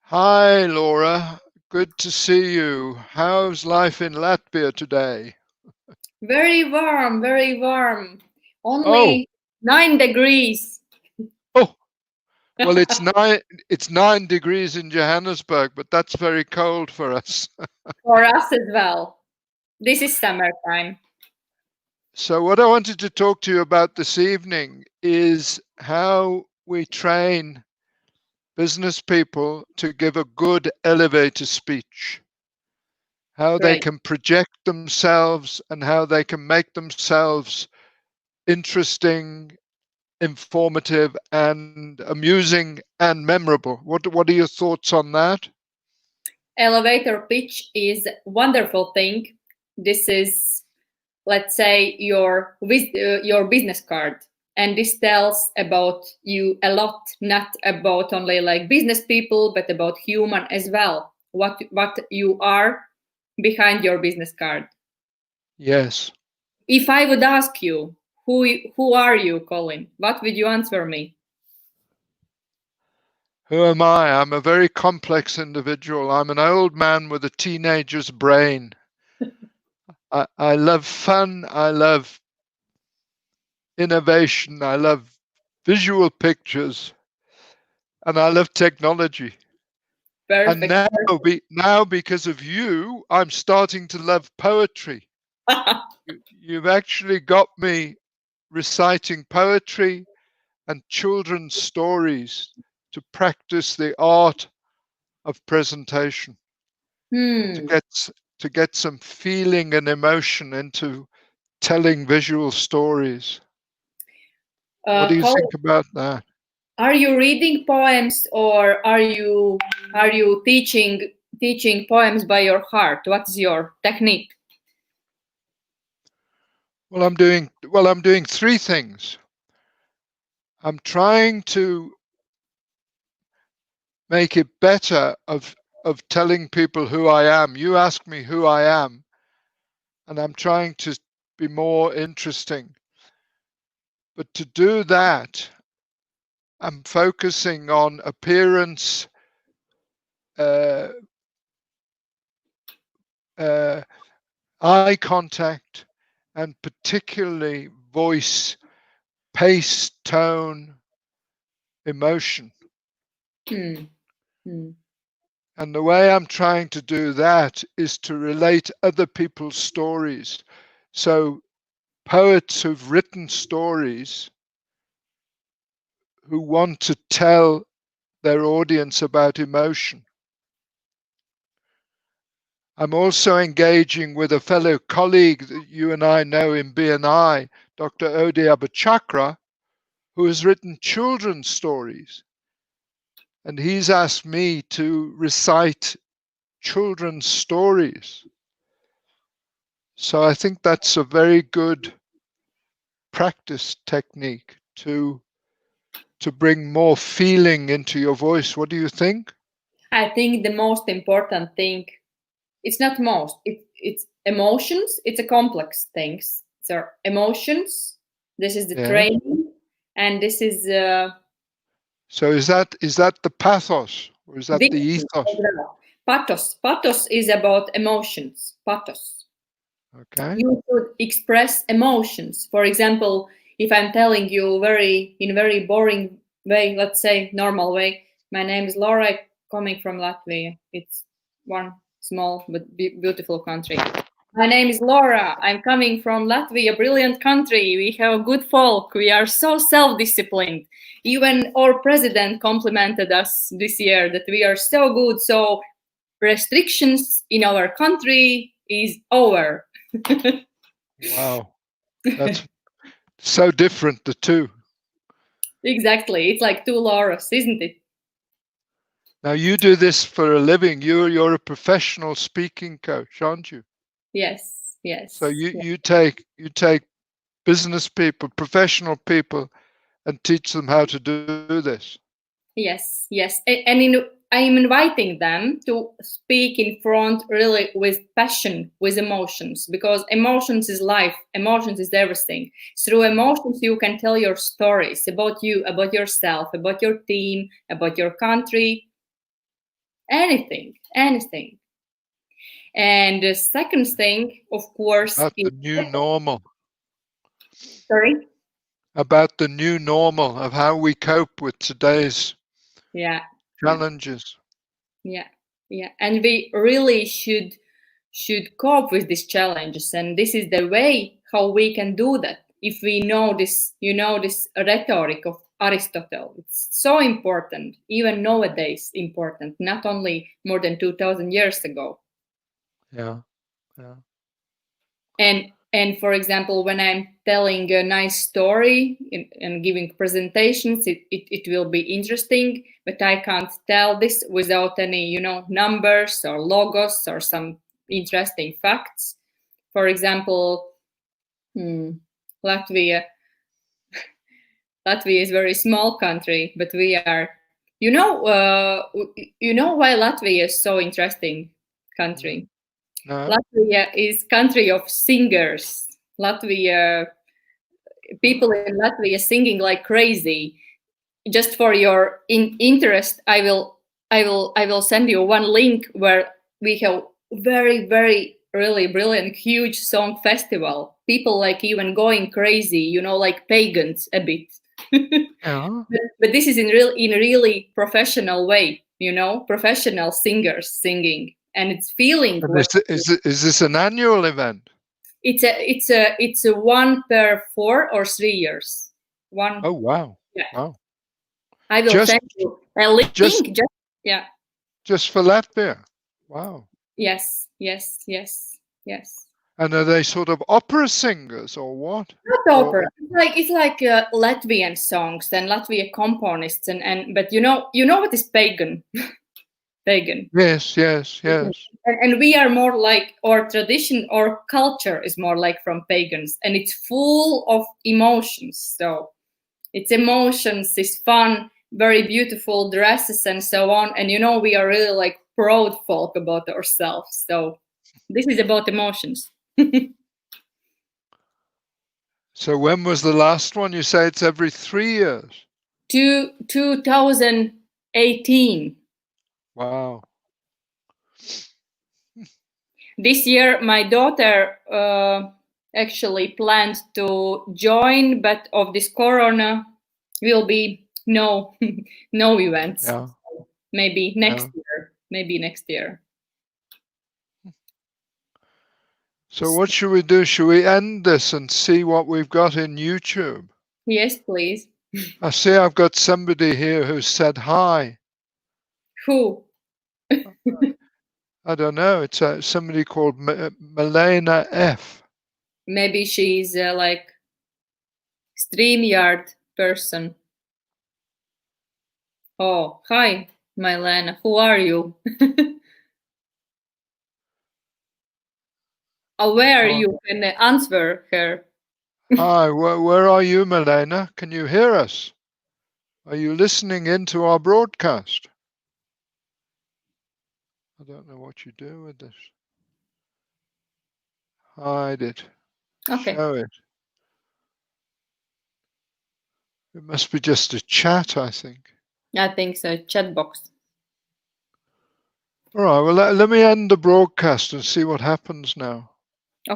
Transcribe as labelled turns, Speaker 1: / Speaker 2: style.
Speaker 1: Hi, Laura. Good to see you. How's life in Latvia today?
Speaker 2: Very warm, very warm.
Speaker 1: Oh,
Speaker 2: Only 9 degrees
Speaker 1: oh, well, it's nine degrees in Johannesburg, but that's very cold for us.
Speaker 2: for us as well. This is summertime.
Speaker 1: So what I wanted to talk to you about this evening is how we train business people to give a good elevator speech, how they
Speaker 2: Great.
Speaker 1: can project themselves and how they can make themselves interesting, informative and amusing and memorable. What are your thoughts on that?
Speaker 2: Elevator pitch is wonderful thing. This is, let's say, your business card, and this tells about you a lot, not about only like business people, but about human as well. What you are behind your business card.
Speaker 1: Yes.
Speaker 2: If I would ask you, who are you, Colin? What would you answer me?
Speaker 1: Who am I? I'm a very complex individual. I'm an old man with a teenager's brain. I love fun. I love innovation. I love visual pictures. And I love technology. And
Speaker 2: Perfect.
Speaker 1: now because of you, I'm starting to love poetry. You've actually got me reciting poetry and children's stories to practice the art of presentation, to
Speaker 2: Hmm.
Speaker 1: get to get some feeling and emotion into telling visual stories. What do you
Speaker 2: Colin,
Speaker 1: think about that?
Speaker 2: are you reading poems or are you teaching poems by your heart? What's your technique?
Speaker 1: Well, I'm doing three things. I'm trying to make it better of telling people who I am. You ask me who I am, and I'm trying to be more interesting. But to do that, I'm focusing on appearance, uh, uh, eye contact, and particularly voice, pace, tone, emotion.
Speaker 2: Hmm. Hmm.
Speaker 1: And the way I'm trying to do that is to relate other people's stories. So, poets who've written stories who want to tell their audience about emotion. I'm also engaging with a fellow colleague that you and I know in BNI, Dr. Odi Abachakra, who has written children's stories. And he's asked me to recite children's stories. So I think that's a very good practice technique to bring more feeling into your voice. What do you think?
Speaker 2: I think the most important thing, it's not most, it's emotions. It's a complex things. So emotions. This is the
Speaker 1: Yeah.
Speaker 2: training, and this is
Speaker 1: So is that the pathos or is that
Speaker 2: this
Speaker 1: the
Speaker 2: is as
Speaker 1: ethos?
Speaker 2: well. Pathos. Pathos is about emotions. Pathos.
Speaker 1: Okay.
Speaker 2: You should express emotions. For example, if I'm telling you very boring way, let's say normal way, my name is Laura, coming from Latvia. It's one small but beautiful country. My name is Laura. I'm coming from Latvia, brilliant country. We have good folk. We are so self-disciplined. Even our president complimented us this year that we are so good. So restrictions in our country is over.
Speaker 1: Wow. That's so different, the two.
Speaker 2: Exactly. It's like two Lauras, isn't it?
Speaker 1: Now you do this for a living. You're a professional speaking coach, aren't you?
Speaker 2: Yes,
Speaker 1: So
Speaker 2: yes,
Speaker 1: you take business people, professional people, and teach them how to do this.
Speaker 2: yes, yes. I'm inviting them to speak in front really with passion, with emotions, because emotions is life, emotions is everything. Through
Speaker 1: Mm.
Speaker 2: emotions, you can tell your stories about you, about yourself, about your team, about your country. anything. And the second thing, of course,
Speaker 1: About
Speaker 2: is
Speaker 1: the new normal.
Speaker 2: sorry.
Speaker 1: About the new normal of how we cope with today's challenges.
Speaker 2: Yeah, and we really should cope with these challenges, and this is the way how we can do that. If we know this, this rhetoric of Aristotle, it's so important, even nowadays important, not only more than 2000 years ago.
Speaker 1: Yeah.
Speaker 2: And for example, when I'm telling a nice story and giving presentations, it will be interesting, but I can't tell this without any, numbers or logos or some interesting facts. For example, Latvia is a very small country, but we are, why Latvia is so interesting country?
Speaker 1: No.
Speaker 2: Latvia is country of singers. People in Latvia singing like crazy. Just for your interest, I will send you one link where we have very, very really brilliant, huge song festival. People like even going crazy, like pagans a bit.
Speaker 1: Yeah.
Speaker 2: But this is in really professional way, professional singers singing, and it's feeling.
Speaker 1: Is this an annual event?
Speaker 2: It's a one per 4 or 3 years. One.
Speaker 1: Oh wow!
Speaker 2: Yeah.
Speaker 1: Wow.
Speaker 2: I will send you a link.
Speaker 1: Just for Latvia. Wow.
Speaker 2: Yes.
Speaker 1: And are they sort of opera singers or what?
Speaker 2: Not opera. It's like Latvian songs and Latvian componists but you know what is pagan? Pagan.
Speaker 1: Yes.
Speaker 2: And we are more like our tradition, our culture is more like from pagans, and it's full of emotions. So it's emotions, it's fun, very beautiful dresses and so on. And we are really like proud folk about ourselves. So this is about emotions.
Speaker 1: So when was the last one? You say it's every 3 years.
Speaker 2: 2018.
Speaker 1: Wow.
Speaker 2: This year, my daughter actually planned to join, but of this corona will be no events.
Speaker 1: Yeah.
Speaker 2: Maybe next year.
Speaker 1: So what should we do? Should we end this and see what we've got in YouTube?
Speaker 2: Yes, please.
Speaker 1: I see I've got somebody here who said hi.
Speaker 2: Who?
Speaker 1: I don't know. It's somebody called Milena F.
Speaker 2: Maybe she's like StreamYard person. Oh, hi, Milena. Who are you? Where you can answer her.
Speaker 1: Hi, where are you, Milena? Can you hear us? Are you listening into our broadcast? I don't know what you do with this. Hide it.
Speaker 2: Okay.
Speaker 1: Show it. It must be just a chat, I think.
Speaker 2: I think so. Chat box.
Speaker 1: All right. Well, let me end the broadcast and see what happens now.